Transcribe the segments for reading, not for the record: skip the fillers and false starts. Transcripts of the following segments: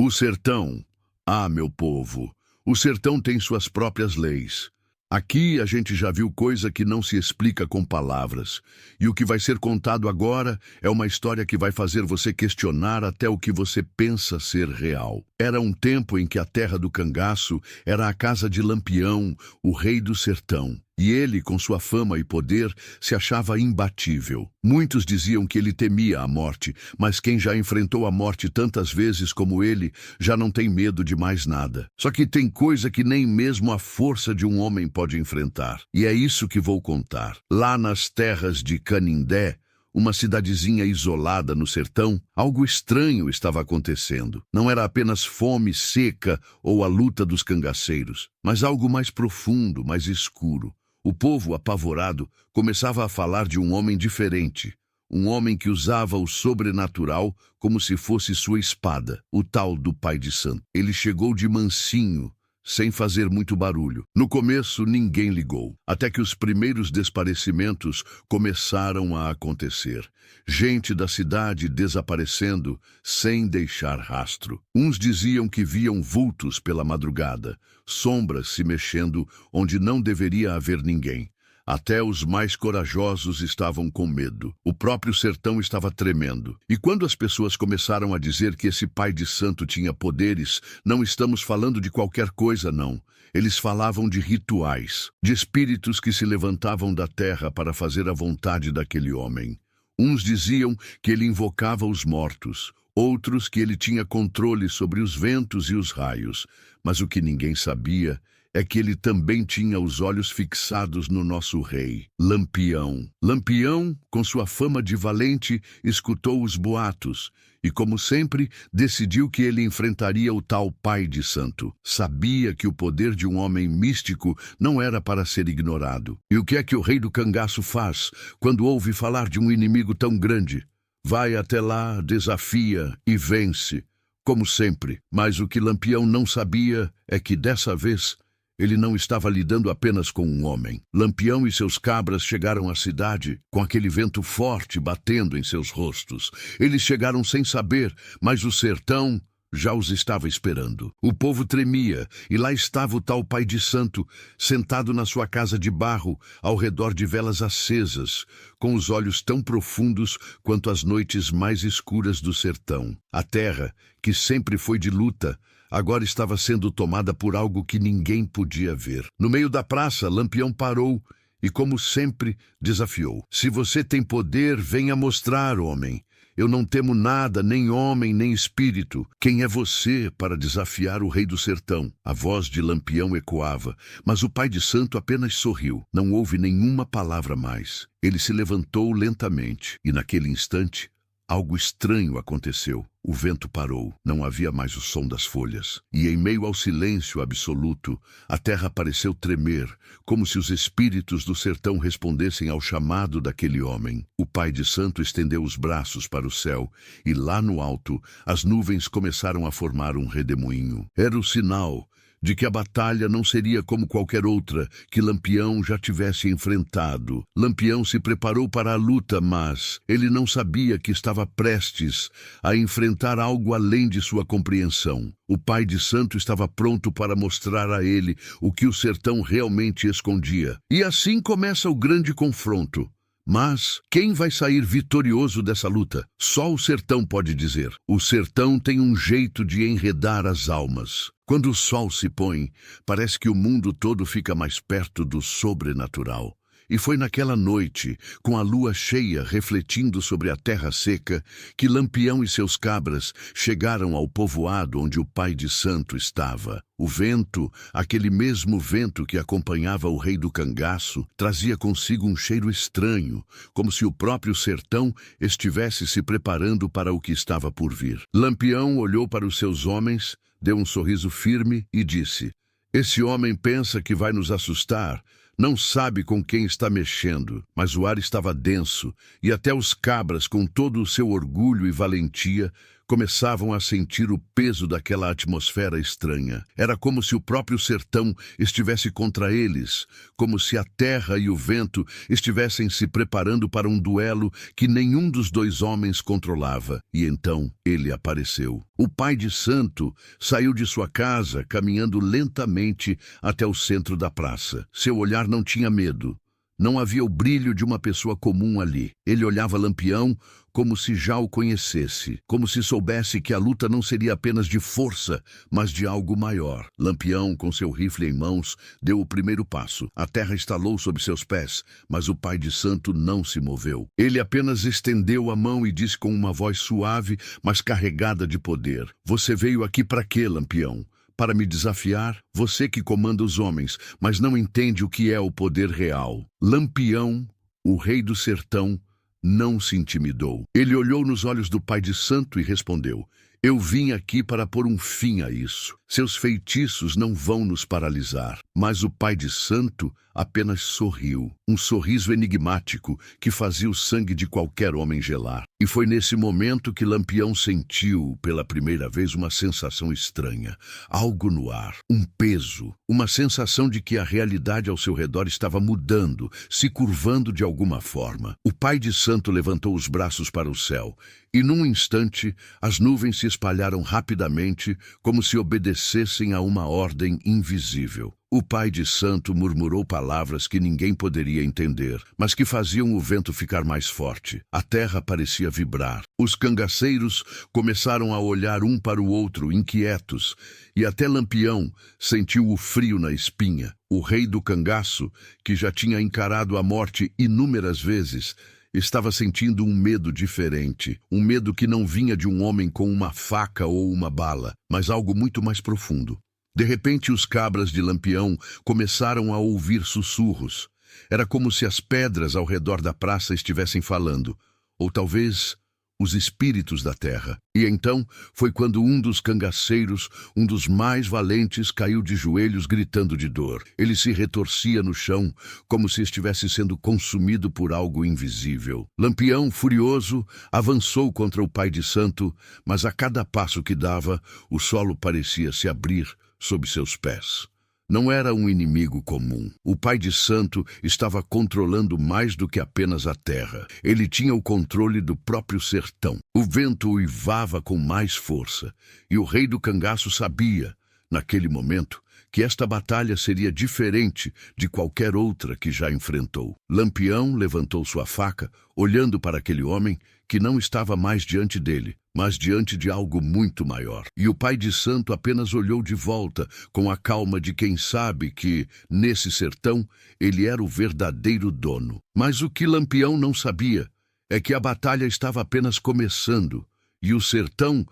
O sertão. Ah, meu povo, o sertão tem suas próprias leis. Aqui a gente já viu coisa que não se explica com palavras. E o que vai ser contado agora é uma história que vai fazer você questionar até o que você pensa ser real. Era um tempo em que a terra do cangaço era a casa de Lampião, o rei do sertão. E ele, com sua fama e poder, se achava imbatível. Muitos diziam que ele temia a morte, mas quem já enfrentou a morte tantas vezes como ele, já não tem medo de mais nada. Só que tem coisa que nem mesmo a força de um homem pode enfrentar. E é isso que vou contar. Lá nas terras de Canindé, uma cidadezinha isolada no sertão, algo estranho estava acontecendo. Não era apenas fome seca ou a luta dos cangaceiros, mas algo mais profundo, mais escuro. O povo, apavorado, começava a falar de um homem diferente. Um homem que usava o sobrenatural como se fosse sua espada, o tal do Pai de Santo. Ele chegou de mansinho, sem fazer muito barulho. No começo, ninguém ligou, até que os primeiros desaparecimentos começaram a acontecer. Gente da cidade desaparecendo sem deixar rastro. Uns diziam que viam vultos pela madrugada, sombras se mexendo onde não deveria haver ninguém. Até os mais corajosos estavam com medo. O próprio sertão estava tremendo. E quando as pessoas começaram a dizer que esse pai de santo tinha poderes, não estamos falando de qualquer coisa, não. Eles falavam de rituais, de espíritos que se levantavam da terra para fazer a vontade daquele homem. Uns diziam que ele invocava os mortos, outros que ele tinha controle sobre os ventos e os raios. Mas o que ninguém sabia é que ele também tinha os olhos fixados no nosso rei, Lampião. Lampião, com sua fama de valente, escutou os boatos e, como sempre, decidiu que ele enfrentaria o tal Pai de Santo. Sabia que o poder de um homem místico não era para ser ignorado. E o que é que o rei do cangaço faz quando ouve falar de um inimigo tão grande? Vai até lá, desafia e vence, como sempre. Mas o que Lampião não sabia é que, dessa vez, ele não estava lidando apenas com um homem. Lampião e seus cabras chegaram à cidade com aquele vento forte batendo em seus rostos. Eles chegaram sem saber, mas o sertão já os estava esperando. O povo tremia, e lá estava o tal Pai de Santo, sentado na sua casa de barro, ao redor de velas acesas, com os olhos tão profundos quanto as noites mais escuras do sertão. A terra, que sempre foi de luta, agora estava sendo tomada por algo que ninguém podia ver. No meio da praça, Lampião parou e, como sempre, desafiou. Se você tem poder, venha mostrar, homem. Eu não temo nada, nem homem, nem espírito. Quem é você para desafiar o rei do sertão? A voz de Lampião ecoava, mas o Pai de Santo apenas sorriu. Não houve nenhuma palavra mais. Ele se levantou lentamente e, naquele instante, algo estranho aconteceu. O vento parou, não havia mais o som das folhas. E em meio ao silêncio absoluto, a terra pareceu tremer, como se os espíritos do sertão respondessem ao chamado daquele homem. O Pai de Santo estendeu os braços para o céu, e lá no alto, as nuvens começaram a formar um redemoinho. Era o sinal de que a batalha não seria como qualquer outra que Lampião já tivesse enfrentado. Lampião se preparou para a luta, mas ele não sabia que estava prestes a enfrentar algo além de sua compreensão. O Pai de Santo estava pronto para mostrar a ele o que o sertão realmente escondia. E assim começa o grande confronto. Mas quem vai sair vitorioso dessa luta? Só o sertão pode dizer. O sertão tem um jeito de enredar as almas. Quando o sol se põe, parece que o mundo todo fica mais perto do sobrenatural. E foi naquela noite, com a lua cheia refletindo sobre a terra seca, que Lampião e seus cabras chegaram ao povoado onde o Pai de Santo estava. O vento, aquele mesmo vento que acompanhava o rei do cangaço, trazia consigo um cheiro estranho, como se o próprio sertão estivesse se preparando para o que estava por vir. Lampião olhou para os seus homens, deu um sorriso firme e disse: "Esse homem pensa que vai nos assustar. Não sabe com quem está mexendo." Mas o ar estava denso, e até os cabras, com todo o seu orgulho e valentia, começavam a sentir o peso daquela atmosfera estranha. Era como se o próprio sertão estivesse contra eles, como se a terra e o vento estivessem se preparando para um duelo que nenhum dos dois homens controlava. E então ele apareceu. O pai de santo saiu de sua casa, caminhando lentamente até o centro da praça. Seu olhar não tinha medo. Não havia o brilho de uma pessoa comum ali. Ele olhava Lampião como se já o conhecesse, como se soubesse que a luta não seria apenas de força, mas de algo maior. Lampião, com seu rifle em mãos, deu o primeiro passo. A terra estalou sob seus pés, mas o pai de santo não se moveu. Ele apenas estendeu a mão e disse com uma voz suave, mas carregada de poder: "Você veio aqui para quê, Lampião? Para me desafiar? Você que comanda os homens, mas não entende o que é o poder real." Lampião, o rei do sertão, não se intimidou. Ele olhou nos olhos do pai de santo e respondeu: "Eu vim aqui para pôr um fim a isso. Seus feitiços não vão nos paralisar." Mas o pai de santo apenas sorriu, um sorriso enigmático que fazia o sangue de qualquer homem gelar. E foi nesse momento que Lampião sentiu, pela primeira vez, uma sensação estranha. Algo no ar, um peso, uma sensação de que a realidade ao seu redor estava mudando, se curvando de alguma forma. O pai de santo levantou os braços para o céu, e num instante as nuvens se espalharam rapidamente, como se obedecessem a uma ordem invisível. O pai de santo murmurou palavras que ninguém poderia entender, mas que faziam o vento ficar mais forte. A terra parecia vibrar. Os cangaceiros começaram a olhar um para o outro, inquietos, e até Lampião sentiu o frio na espinha. O rei do cangaço, que já tinha encarado a morte inúmeras vezes, estava sentindo um medo diferente, um medo que não vinha de um homem com uma faca ou uma bala, mas algo muito mais profundo. De repente, os cabras de Lampião começaram a ouvir sussurros. Era como se as pedras ao redor da praça estivessem falando, ou talvez os espíritos da terra. E então foi quando um dos cangaceiros, um dos mais valentes, caiu de joelhos gritando de dor. Ele se retorcia no chão, como se estivesse sendo consumido por algo invisível. Lampião, furioso, avançou contra o pai de santo, mas a cada passo que dava, o solo parecia se abrir sob seus pés. Não era um inimigo comum. O pai de santo estava controlando mais do que apenas a terra. Ele tinha o controle do próprio sertão. O vento uivava com mais força, e o rei do cangaço sabia, naquele momento, que esta batalha seria diferente de qualquer outra que já enfrentou. Lampião levantou sua faca, olhando para aquele homem que não estava mais diante dele, mas diante de algo muito maior. E o pai de santo apenas olhou de volta, com a calma de quem sabe que, nesse sertão, ele era o verdadeiro dono. Mas o que Lampião não sabia é que a batalha estava apenas começando, e o sertão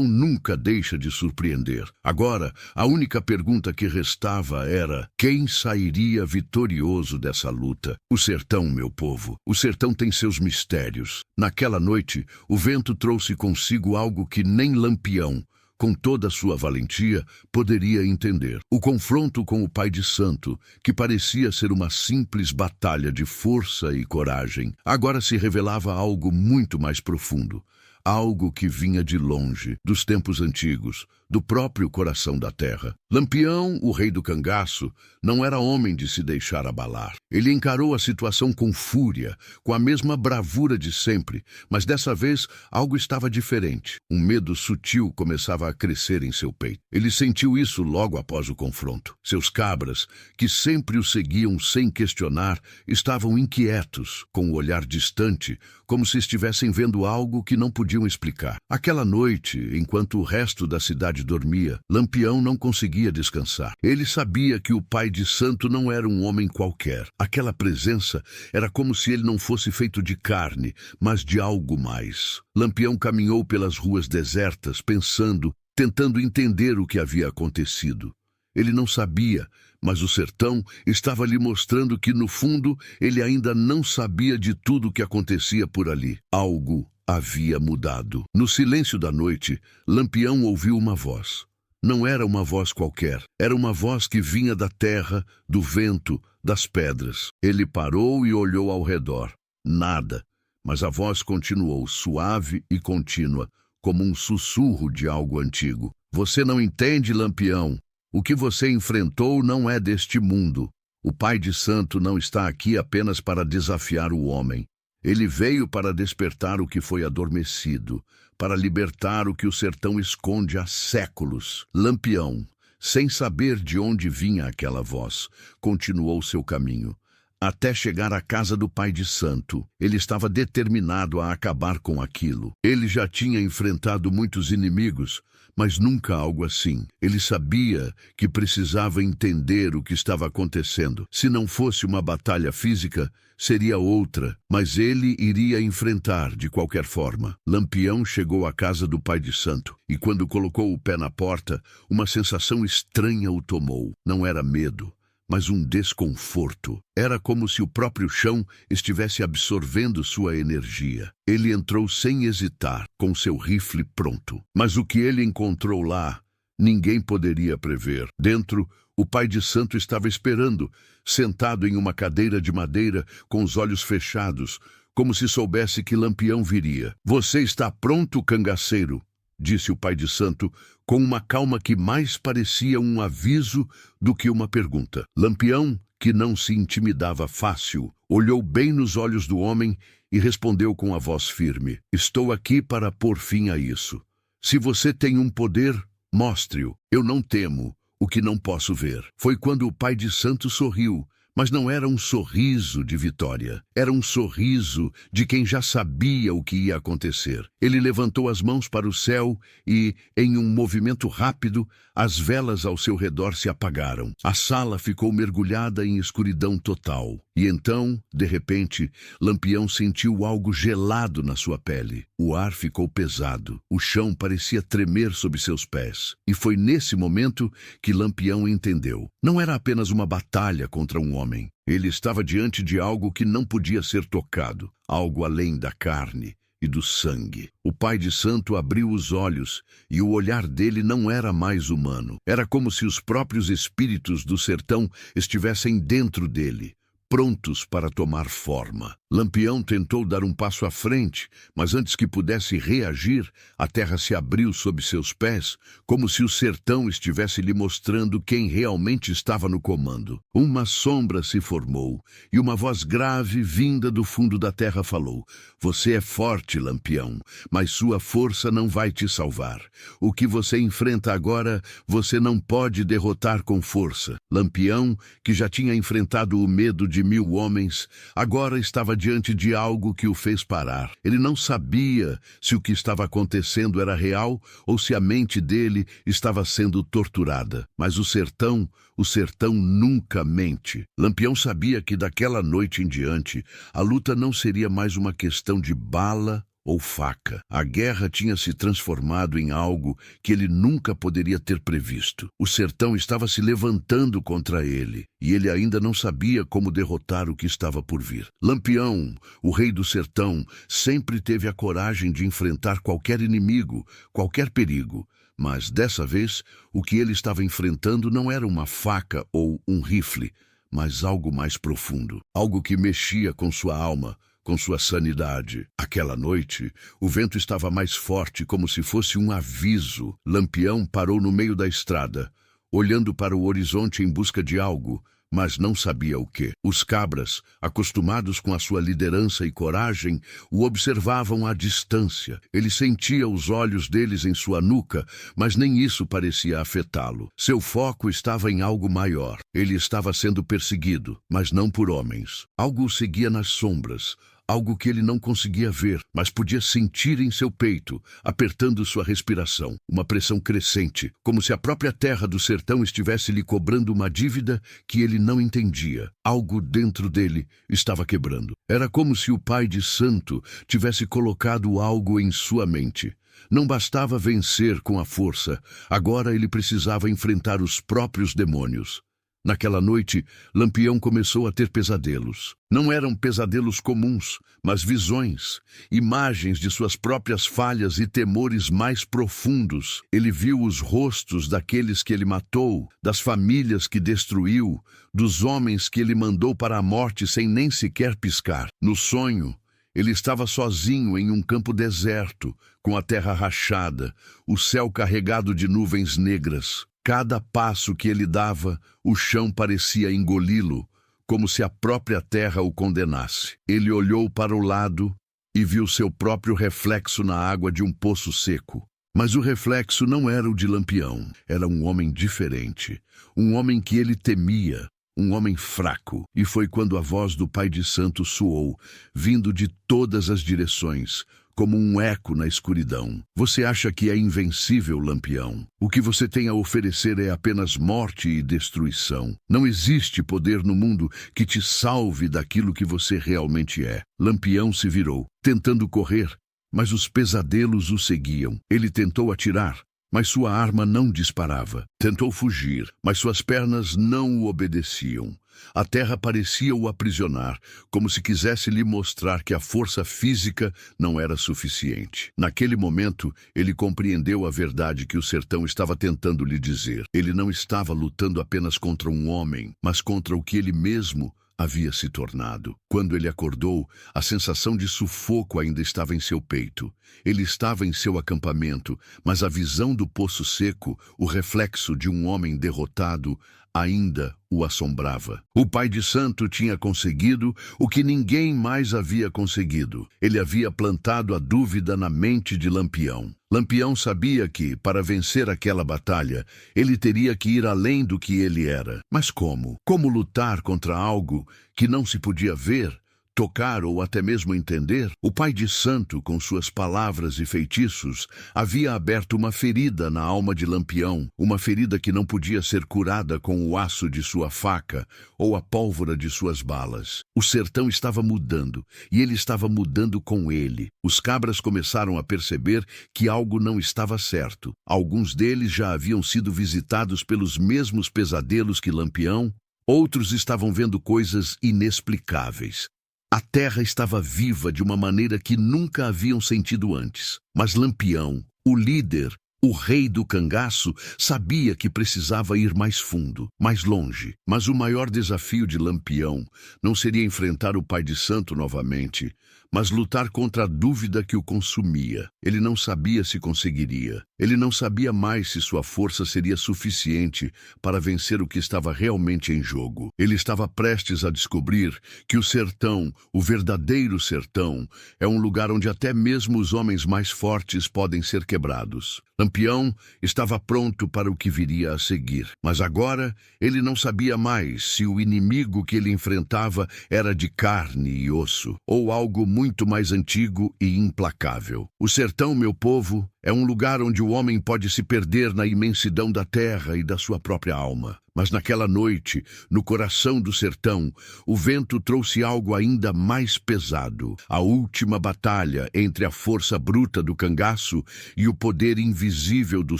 nunca deixa de surpreender. Agora, a única pergunta que restava era: quem sairia vitorioso dessa luta? O sertão, meu povo. O sertão tem seus mistérios. Naquela noite, o vento trouxe consigo algo que nem Lampião, com toda a sua valentia, poderia entender. O confronto com o pai de santo, que parecia ser uma simples batalha de força e coragem, agora se revelava algo muito mais profundo. Algo que vinha de longe, dos tempos antigos, do próprio coração da terra. Lampião, o rei do cangaço, não era homem de se deixar abalar. Ele encarou a situação com fúria, com a mesma bravura de sempre, mas dessa vez algo estava diferente. Um medo sutil começava a crescer em seu peito. Ele sentiu isso logo após o confronto. Seus cabras, que sempre o seguiam sem questionar, estavam inquietos, com o olhar distante, como se estivessem vendo algo que não podiam explicar. Aquela noite, enquanto o resto da cidade dormia, Lampião não conseguia descansar. Ele sabia que o pai de santo não era um homem qualquer. Aquela presença era como se ele não fosse feito de carne, mas de algo mais. Lampião caminhou pelas ruas desertas, pensando, tentando entender o que havia acontecido. Ele não sabia, mas o sertão estava lhe mostrando que, no fundo, ele ainda não sabia de tudo o que acontecia por ali. Algo havia mudado. No silêncio da noite, Lampião ouviu uma voz. Não era uma voz qualquer. Era uma voz que vinha da terra, do vento, das pedras. Ele parou e olhou ao redor. Nada. Mas a voz continuou, suave e contínua, como um sussurro de algo antigo. Você não entende, Lampião. O que você enfrentou não é deste mundo. O Pai de Santo não está aqui apenas para desafiar o homem. Ele veio para despertar o que foi adormecido, para libertar o que o sertão esconde há séculos. Lampião, sem saber de onde vinha aquela voz, continuou seu caminho, até chegar à casa do Pai de Santo. Ele estava determinado a acabar com aquilo. Ele já tinha enfrentado muitos inimigos, mas nunca algo assim. Ele sabia que precisava entender o que estava acontecendo. Se não fosse uma batalha física, seria outra, mas ele iria enfrentar de qualquer forma. Lampião chegou à casa do Pai de Santo, e quando colocou o pé na porta, uma sensação estranha o tomou. Não era medo, mas um desconforto. Era como se o próprio chão estivesse absorvendo sua energia. Ele entrou sem hesitar, com seu rifle pronto. Mas o que ele encontrou lá, ninguém poderia prever. Dentro, o Pai de Santo estava esperando, sentado em uma cadeira de madeira, com os olhos fechados, como se soubesse que Lampião viria. Você está pronto, cangaceiro? Disse o Pai de Santo, com uma calma que mais parecia um aviso do que uma pergunta. Lampião, que não se intimidava fácil, olhou bem nos olhos do homem e respondeu com a voz firme: Estou aqui para pôr fim a isso. Se você tem um poder, mostre-o. Eu não temo o que não posso ver. Foi quando o Pai de Santo sorriu, mas não era um sorriso de vitória. Era um sorriso de quem já sabia o que ia acontecer. Ele levantou as mãos para o céu e, em um movimento rápido, as velas ao seu redor se apagaram. A sala ficou mergulhada em escuridão total. E então, de repente, Lampião sentiu algo gelado na sua pele. O ar ficou pesado. O chão parecia tremer sob seus pés. E foi nesse momento que Lampião entendeu. Não era apenas uma batalha contra um homem. Ele estava diante de algo que não podia ser tocado, algo além da carne e do sangue. O Pai de Santo abriu os olhos e o olhar dele não era mais humano. Era como se os próprios espíritos do sertão estivessem dentro dele, prontos para tomar forma. Lampião tentou dar um passo à frente, mas antes que pudesse reagir, a terra se abriu sob seus pés, como se o sertão estivesse lhe mostrando quem realmente estava no comando. Uma sombra se formou, e uma voz grave vinda do fundo da terra falou: Você é forte, Lampião, mas sua força não vai te salvar. O que você enfrenta agora, você não pode derrotar com força. Lampião, que já tinha enfrentado o medo de 1000 homens, agora estava diante de algo que o fez parar. Ele não sabia se o que estava acontecendo era real ou se a mente dele estava sendo torturada. Mas o sertão nunca mente. Lampião sabia que daquela noite em diante, a luta não seria mais uma questão de bala ou faca. A guerra tinha se transformado em algo que ele nunca poderia ter previsto. O sertão estava se levantando contra ele, e ele ainda não sabia como derrotar o que estava por vir. Lampião, o rei do sertão, sempre teve a coragem de enfrentar qualquer inimigo, qualquer perigo. Mas, dessa vez, o que ele estava enfrentando não era uma faca ou um rifle, mas algo mais profundo, algo que mexia com sua alma, com sua sanidade. Aquela noite, o vento estava mais forte, como se fosse um aviso. Lampião parou no meio da estrada, olhando para o horizonte em busca de algo, mas não sabia o que. Os cabras, acostumados com a sua liderança e coragem, o observavam à distância. Ele sentia os olhos deles em sua nuca, mas nem isso parecia afetá-lo. Seu foco estava em algo maior. Ele estava sendo perseguido, mas não por homens. Algo o seguia nas sombras, algo que ele não conseguia ver, mas podia sentir em seu peito, apertando sua respiração. Uma pressão crescente, como se a própria terra do sertão estivesse lhe cobrando uma dívida que ele não entendia. Algo dentro dele estava quebrando. Era como se o Pai de Santo tivesse colocado algo em sua mente. Não bastava vencer com a força, agora ele precisava enfrentar os próprios demônios. Naquela noite, Lampião começou a ter pesadelos. Não eram pesadelos comuns, mas visões, imagens de suas próprias falhas e temores mais profundos. Ele viu os rostos daqueles que ele matou, das famílias que destruiu, dos homens que ele mandou para a morte sem nem sequer piscar. No sonho, Ele estava sozinho em um campo deserto, com a terra rachada, o céu carregado de nuvens negras. Cada passo que ele dava, o chão parecia engoli-lo, como se a própria terra o condenasse. Ele olhou para o lado e viu seu próprio reflexo na água de um poço seco. Mas o reflexo não era o de Lampião. Era um homem diferente, um homem que ele temia, um homem fraco. E foi quando a voz do Pai de Santo soou, vindo de todas as direções, como um eco na escuridão. Você acha que é invencível, Lampião? O que você tem a oferecer é apenas morte e destruição. Não existe poder no mundo que te salve daquilo que você realmente é. Lampião se virou, tentando correr, mas os pesadelos o seguiam. Ele tentou atirar, mas sua arma não disparava. Tentou fugir, mas suas pernas não o obedeciam. A terra parecia o aprisionar, como se quisesse lhe mostrar que a força física não era suficiente. Naquele momento, ele compreendeu a verdade que o sertão estava tentando lhe dizer. Ele não estava lutando apenas contra um homem, mas contra o que ele mesmo havia se tornado. Quando ele acordou, a sensação de sufoco ainda estava em seu peito. Ele estava em seu acampamento, mas a visão do poço seco, o reflexo de um homem derrotado, ainda o assombrava. O Pai de Santo tinha conseguido o que ninguém mais havia conseguido. Ele havia plantado a dúvida na mente de Lampião. Lampião sabia que, para vencer aquela batalha, ele teria que ir além do que ele era. Mas como? Como lutar contra algo que não se podia ver, tocar ou até mesmo entender? O Pai de Santo, com suas palavras e feitiços, havia aberto uma ferida na alma de Lampião, uma ferida que não podia ser curada com o aço de sua faca ou a pólvora de suas balas. O sertão estava mudando, e ele estava mudando com ele. Os cabras começaram a perceber que algo não estava certo. Alguns deles já haviam sido visitados pelos mesmos pesadelos que Lampião, outros estavam vendo coisas inexplicáveis. A terra estava viva de uma maneira que nunca haviam sentido antes. Mas Lampião, o líder, o rei do cangaço, sabia que precisava ir mais fundo, mais longe. Mas o maior desafio de Lampião não seria enfrentar o Pai de Santo novamente, mas lutar contra a dúvida que o consumia. Ele não sabia se conseguiria. Ele não sabia mais se sua força seria suficiente para vencer o que estava realmente em jogo. Ele estava prestes a descobrir que o sertão, o verdadeiro sertão, é um lugar onde até mesmo os homens mais fortes podem ser quebrados. Lampião estava pronto para o que viria a seguir. Mas agora ele não sabia mais se o inimigo que ele enfrentava era de carne e osso, ou algo muito mais antigo e implacável. O sertão, meu povo, é um lugar onde o homem pode se perder na imensidão da terra e da sua própria alma. Mas naquela noite, no coração do sertão, o vento trouxe algo ainda mais pesado. A última batalha entre a força bruta do cangaço e o poder invisível do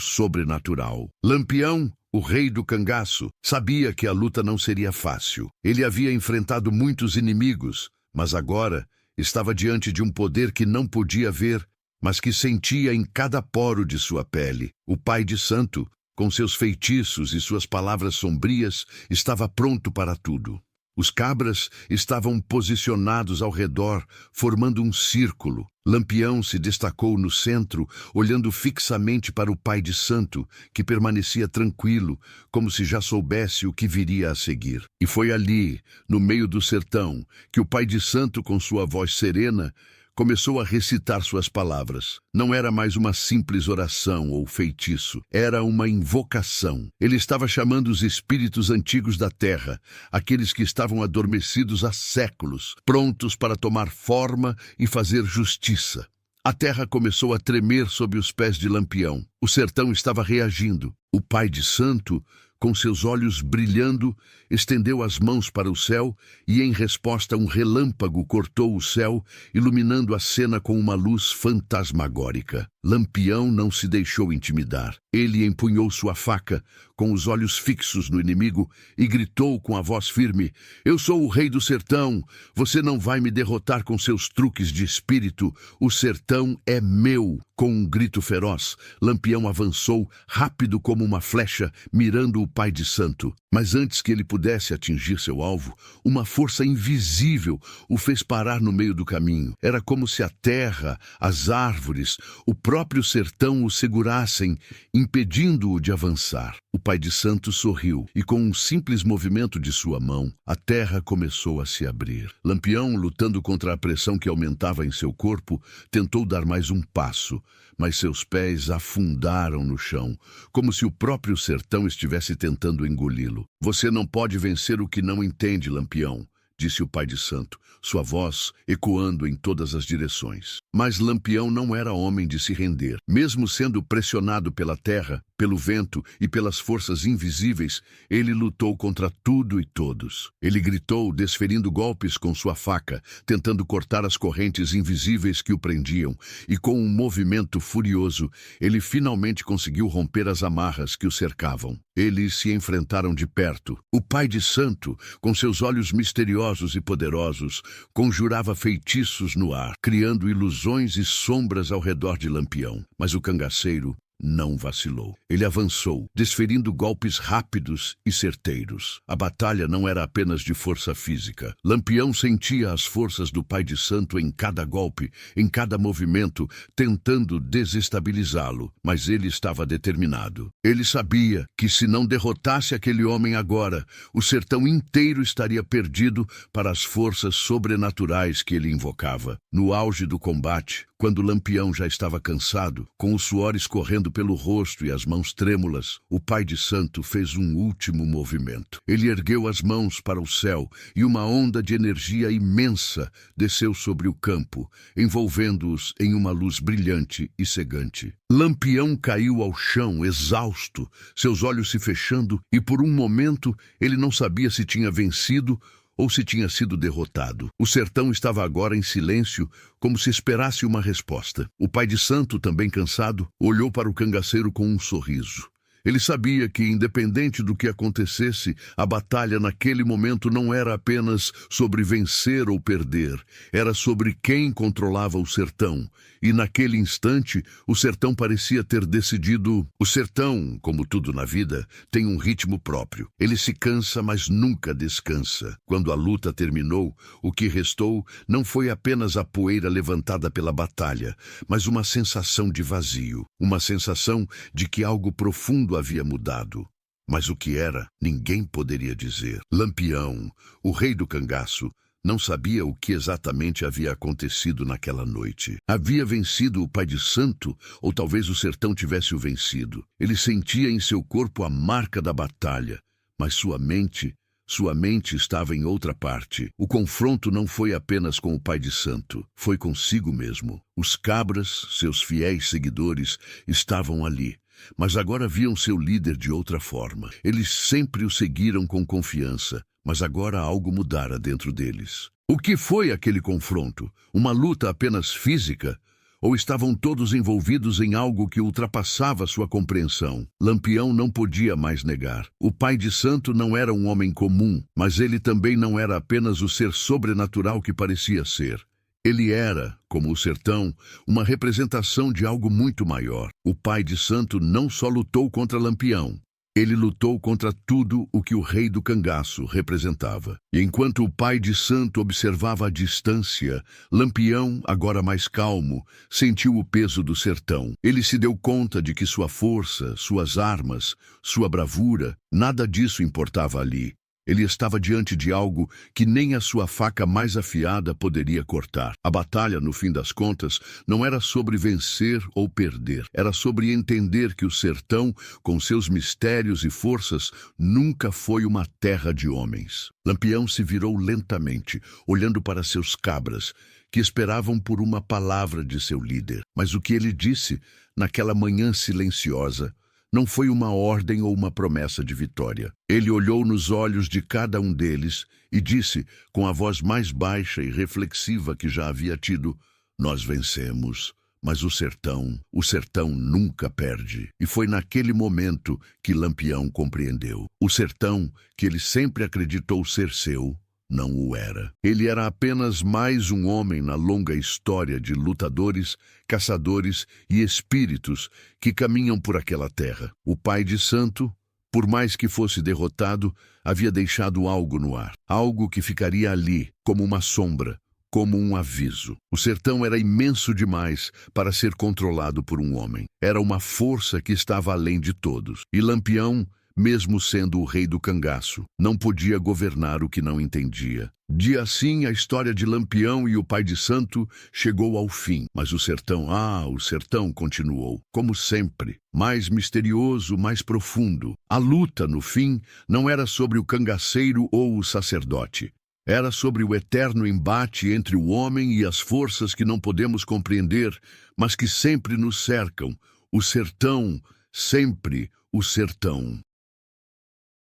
sobrenatural. Lampião, o rei do cangaço, sabia que a luta não seria fácil. Ele havia enfrentado muitos inimigos, mas agora estava diante de um poder que não podia ver, mas que sentia em cada poro de sua pele. O Pai de Santo, com seus feitiços e suas palavras sombrias, estava pronto para tudo. Os cabras estavam posicionados ao redor, formando um círculo. Lampião se destacou no centro, olhando fixamente para o Pai de Santo, que permanecia tranquilo, como se já soubesse o que viria a seguir. E foi ali, no meio do sertão, que o Pai de Santo, com sua voz serena, começou a recitar suas palavras. Não era mais uma simples oração ou feitiço, era uma invocação. Ele estava chamando os espíritos antigos da terra, aqueles que estavam adormecidos há séculos, prontos para tomar forma e fazer justiça. A terra começou a tremer sob os pés de Lampião. O sertão estava reagindo. O Pai de Santo, com seus olhos brilhando, estendeu as mãos para o céu e, em resposta, um relâmpago cortou o céu, iluminando a cena com uma luz fantasmagórica. Lampião não se deixou intimidar. Ele empunhou sua faca, com os olhos fixos no inimigo, e gritou com a voz firme: "Eu sou o rei do sertão. Você não vai me derrotar com seus truques de espírito. O sertão é meu." Com um grito feroz, Lampião avançou, rápido como uma flecha, mirando o Pai de Santo. Mas antes que ele pudesse atingir seu alvo, uma força invisível o fez parar no meio do caminho. Era como se a terra, as árvores, o próprio sertão o segurassem, impedindo-o de avançar. O pai de santo sorriu e, com um simples movimento de sua mão, a terra começou a se abrir. Lampião, lutando contra a pressão que aumentava em seu corpo, tentou dar mais um passo, mas seus pés afundaram no chão, como se o próprio sertão estivesse tentando engoli-lo. Você não pode vencer o que não entende, Lampião, disse o pai de santo, sua voz ecoando em todas as direções. Mas Lampião não era homem de se render. Mesmo sendo pressionado pela terra, pelo vento e pelas forças invisíveis, ele lutou contra tudo e todos. Ele gritou, desferindo golpes com sua faca, tentando cortar as correntes invisíveis que o prendiam, e com um movimento furioso, ele finalmente conseguiu romper as amarras que o cercavam. Eles se enfrentaram de perto. O pai de santo, com seus olhos misteriosos e poderosos, conjurava feitiços no ar, criando ilusões e sombras ao redor de Lampião. Mas o cangaceiro não vacilou. Ele avançou, desferindo golpes rápidos e certeiros. A batalha não era apenas de força física. Lampião sentia as forças do pai de santo em cada golpe, em cada movimento, tentando desestabilizá-lo, mas ele estava determinado. Ele sabia que se não derrotasse aquele homem agora, o sertão inteiro estaria perdido para as forças sobrenaturais que ele invocava. No auge do combate, quando Lampião já estava cansado, com o suor escorrendo pelo rosto e as mãos trêmulas, o pai de santo fez um último movimento. Ele ergueu as mãos para o céu e uma onda de energia imensa desceu sobre o campo, envolvendo-os em uma luz brilhante e cegante. Lampião caiu ao chão, exausto, seus olhos se fechando, e por um momento ele não sabia se tinha vencido ou se tinha sido derrotado. O sertão estava agora em silêncio, como se esperasse uma resposta. O pai de santo, também cansado, olhou para o cangaceiro com um sorriso. Ele sabia que, independente do que acontecesse, a batalha naquele momento não era apenas sobre vencer ou perder, era sobre quem controlava o sertão. E naquele instante, o sertão parecia ter decidido. O sertão, como tudo na vida, tem um ritmo próprio. Ele se cansa, mas nunca descansa. Quando a luta terminou, o que restou não foi apenas a poeira levantada pela batalha, mas uma sensação de vazio, uma sensação de que algo profundo havia mudado. Mas o que era, ninguém poderia dizer. Lampião, o rei do cangaço, não sabia o que exatamente havia acontecido naquela noite. Havia vencido o pai de santo, ou talvez o sertão tivesse o vencido. Ele sentia em seu corpo a marca da batalha, mas sua mente estava em outra parte. O confronto não foi apenas com o pai de santo, foi consigo mesmo. Os cabras, seus fiéis seguidores, estavam ali. Mas agora viam seu líder de outra forma. Eles sempre o seguiram com confiança, mas agora algo mudara dentro deles. O que foi aquele confronto? Uma luta apenas física? Ou estavam todos envolvidos em algo que ultrapassava sua compreensão? Lampião não podia mais negar. O pai de santo não era um homem comum, mas ele também não era apenas o ser sobrenatural que parecia ser. Ele era, como o sertão, uma representação de algo muito maior. O pai de santo não só lutou contra Lampião, ele lutou contra tudo o que o rei do cangaço representava. E enquanto o pai de santo observava à distância, Lampião, agora mais calmo, sentiu o peso do sertão. Ele se deu conta de que sua força, suas armas, sua bravura, nada disso importava ali. Ele estava diante de algo que nem a sua faca mais afiada poderia cortar. A batalha, no fim das contas, não era sobre vencer ou perder. Era sobre entender que o sertão, com seus mistérios e forças, nunca foi uma terra de homens. Lampião se virou lentamente, olhando para seus cabras, que esperavam por uma palavra de seu líder. Mas o que ele disse, naquela manhã silenciosa, não foi uma ordem ou uma promessa de vitória. Ele olhou nos olhos de cada um deles e disse, com a voz mais baixa e reflexiva que já havia tido: "Nós vencemos, mas o sertão nunca perde." E foi naquele momento que Lampião compreendeu. O sertão, que ele sempre acreditou ser seu, não o era. Ele era apenas mais um homem na longa história de lutadores, caçadores e espíritos que caminham por aquela terra. O pai de santo Por mais que fosse derrotado, havia deixado algo no ar. Algo que ficaria ali, como uma sombra, como um aviso. O sertão era imenso demais para ser controlado por um homem. Era uma força que estava além de todos. E Lampião, mesmo sendo o rei do cangaço, não podia governar o que não entendia. Dia assim, a história de Lampião e o pai de santo chegou ao fim. Mas o sertão continuou, como sempre, mais misterioso, mais profundo. A luta, no fim, não era sobre o cangaceiro ou o sacerdote. Era sobre o eterno embate entre o homem e as forças que não podemos compreender, mas que sempre nos cercam. O sertão, sempre o sertão.